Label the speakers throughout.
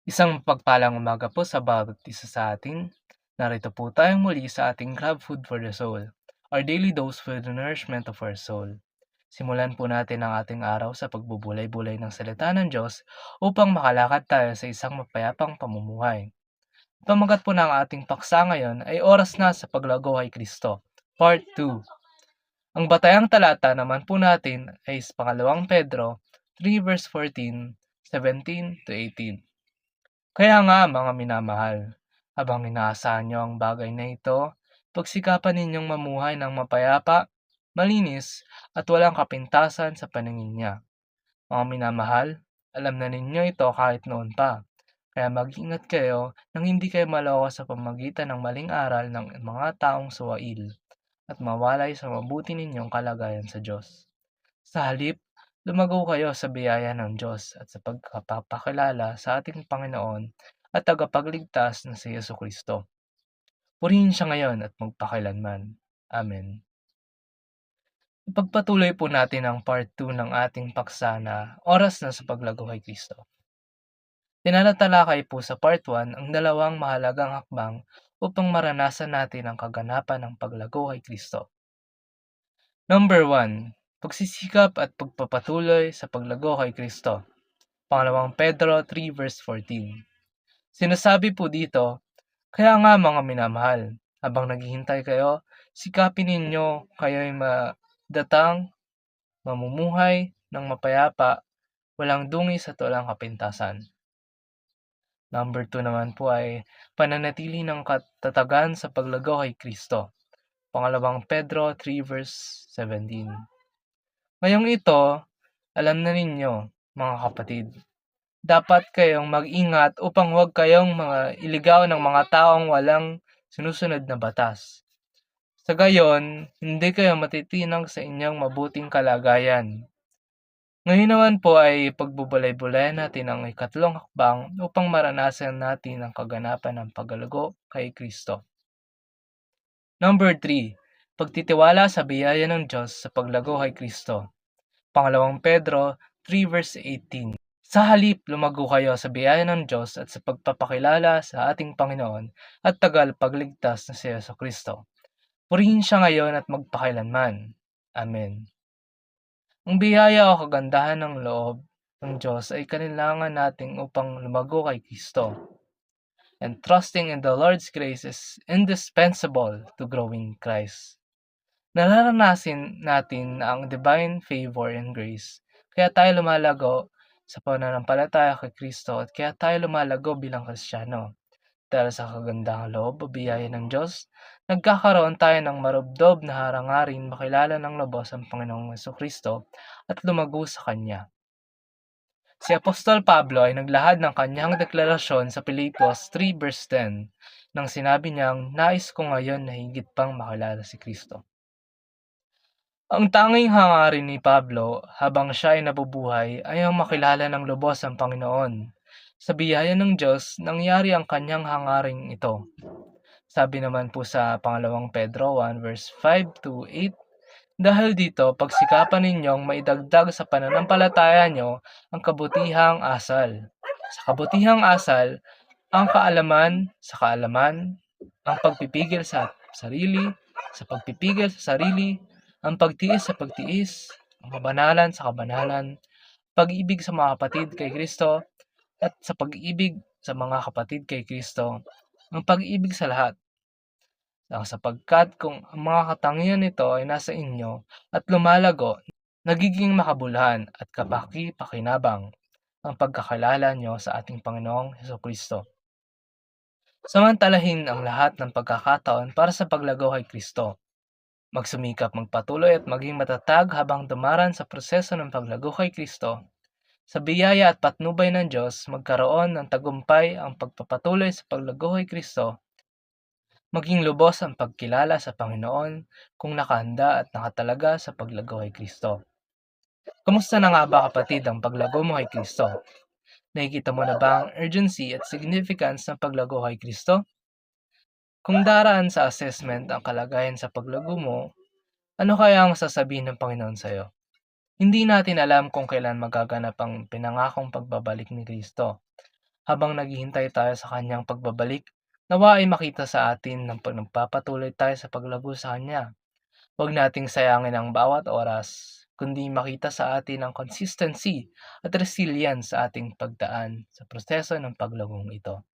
Speaker 1: Isang mapagpalang umaga po sa bawat isa sa atin. Narito po tayong muli sa ating Club Food for the Soul, our daily dose for the nourishment of our soul. Simulan po natin ang ating araw sa pagbubulay-bulay ng salita ng Diyos upang makalakad tayo sa isang mapayapang pamumuhay. Pamagat po ng ating paksa ngayon ay Oras na sa Paglago kay Kristo, Part 2. Ang batayang talata naman po natin ay sa pangalawang Pedro 3 verse 14, 17 to 18. Kaya nga mga minamahal, habang inaasahan niyo ang bagay na ito, pagsikapan ninyong mamuhay ng mapayapa, malinis, at walang kapintasan sa paningin niya. Mga minamahal, alam na ninyo ito kahit noon pa. Kaya mag-ingat kayo nang hindi kayo maloko sa pamagitan ng maling aral ng mga taong suwail at mawalay sa mabuti ninyong kalagayan sa Diyos. Sa halip, lumago kayo sa biyaya ng Diyos at sa pagkapapakilala sa ating Panginoon at tagapagligtas na si Jesucristo. Purihin siya ngayon at magpakailanman. Amen. Ipagpatuloy po natin ang part 2 ng ating paksa na Oras na sa Paglago kay Kristo. Tinalatalakay po sa part 1 ang dalawang mahalagang hakbang upang maranasan natin ang kaganapan ng paglago kay Kristo. Number 1. Pagsisikap at pagpapatuloy sa paglago kay Kristo. Pangalawang Pedro 3 verse 14. Sinasabi po dito, kaya nga mga minamahal, habang naghihintay kayo, sikapin ninyo kayo'y madatang, mamumuhay ng mapayapa, walang dungis at walang kapintasan. Number 2 naman po ay pananatili ng katatagan sa paglagaw kay Kristo. Pangalawang Pedro 3 verse 17. Ngayong ito, alam na ninyo, mga kapatid, dapat kayong mag-ingat upang huwag kayong iligaw ng mga taong walang sinusunod na batas. Sa gayon, hindi kayo matitinag sa inyong mabuting kalagayan. Ngayon naman po ay pagbubulay-bulayan natin ang ikatlong hakbang upang maranasan natin ang kaganapan ng paglalago kay Kristo. Number 3, pagtitiwala sa biyaya ng Diyos sa paglago kay Kristo. Pangalawang Pedro 3 verse 18. Sa halip, lumago kayo sa biyaya ng Diyos at sa pagpapakilala sa ating Panginoon at tagapagligtas na si Jesucristo. Purihin siya ngayon at magpakailanman. Amen. Ang biyaya o kagandahan ng loob ng Diyos ay kailangan natin upang lumago kay Kristo. And trusting in the Lord's grace is indispensable to grow in Christ. Nararanasin natin ang divine favor and grace, kaya tayo lumalago sa pananampalataya kay Kristo at kaya tayo lumalago bilang Kristiyano. Dahil sa kagandahang loob o biyaya ng Diyos, nagkakaroon tayo ng marubdob na harangarin makilala ng lubos ang Panginoong Jesucristo at lumago sa Kanya. Si Apostol Pablo ay naglahad ng kanyang deklarasyon sa Pilipos 3 verse 10 nang sinabi niyang, nais ko ngayon na higit pang makilala si Kristo. Ang tanging hangarin ni Pablo habang siya ay nabubuhay ay ang makilala ng lubos ang Panginoon. Sa biyaya ng Diyos, nangyari ang kanyang hangaring ito. Sabi naman po sa pangalawang Pedro 1 verse 5 to 8, dahil dito, pagsikapan ninyong maidagdag sa pananampalataya nyo ang kabutihang asal. Sa kabutihang asal, ang kaalaman sa kaalaman, ang pagpipigil sa sarili, sa pagpipigil sa sarili, ang pagtiis sa pagtiis, ang kabanalan sa kabanalan, pag-ibig sa mga kapatid kay Kristo, at sa pag-ibig sa mga kapatid kay Kristo, ang pag-ibig sa lahat. Sapagkat kung ang mga katangian nito ay nasa inyo at lumalago, nagiging makabuluhan at kapaki-pakinabang ang pagkakilala nyo sa ating Panginoong Jesucristo. Samantalahin ang lahat ng pagkakataon para sa paglago kay Kristo. Magsumikap magpatuloy at maging matatag habang dumaran sa proseso ng paglago kay Kristo. Sa biyaya at patnubay ng Diyos, magkaroon ng tagumpay ang pagpapatuloy sa paglago kay Kristo. Maging lubos ang pagkilala sa Panginoon kung nakahanda at nakatalaga sa paglago kay Kristo. Kumusta na nga ba kapatid ang paglago mo kay Kristo? Nakikita mo na ba ang urgency at significance ng paglago kay Kristo? Kung daraan sa assessment ang kalagayan sa paglago mo, ano kaya ang sasabihin ng Panginoon sa iyo? Hindi natin alam kung kailan magaganap ang pinangakong pagbabalik ni Kristo. Habang naghihintay tayo sa kanyang pagbabalik, nawa ay makita sa atin ng nagpapatuloy tayo sa paglago sa kanya. Huwag nating sayangin ang bawat oras, kundi makita sa atin ang consistency at resilience sa ating pagdaan sa proseso ng paglagong ito.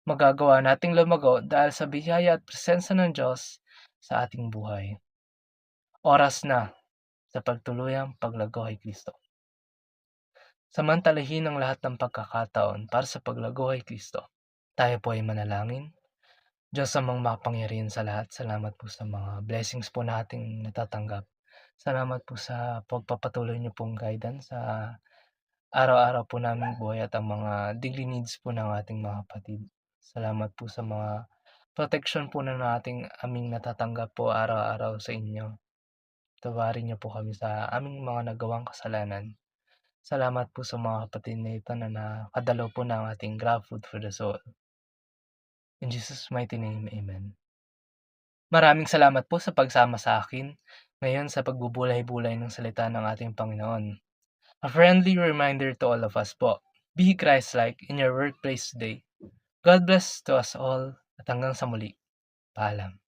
Speaker 1: Magagawa nating lumago dahil sa biyaya at presensya ng Diyos sa ating buhay. Oras na sa pagtuluyang paglago kay Kristo. Samantalahin ang lahat ng pagkakataon para sa paglago kay Kristo. Tayo po ay manalangin. Diyos amang makapangyarihan sa lahat, salamat po sa mga blessings po nating natatanggap. Salamat po sa pagpapatuloy niyo pong guidance sa araw-araw po naming buhay at ang mga daily needs po ng ating mga kapatid. Salamat po sa mga protection po na aming natatanggap po araw-araw sa inyo. Tawarin niyo po kami sa aming mga nagawang kasalanan. Salamat po sa mga kapatid na ito na nakadalaw po ng ating Grab Food for the Soul. In Jesus' mighty name, Amen. Maraming salamat po sa pagsama sa akin ngayon sa pagbubulay-bulay ng salita ng ating Panginoon. A friendly reminder to all of us po, be Christ-like in your workplace today. God bless to us all at hanggang sa muli. Paalam.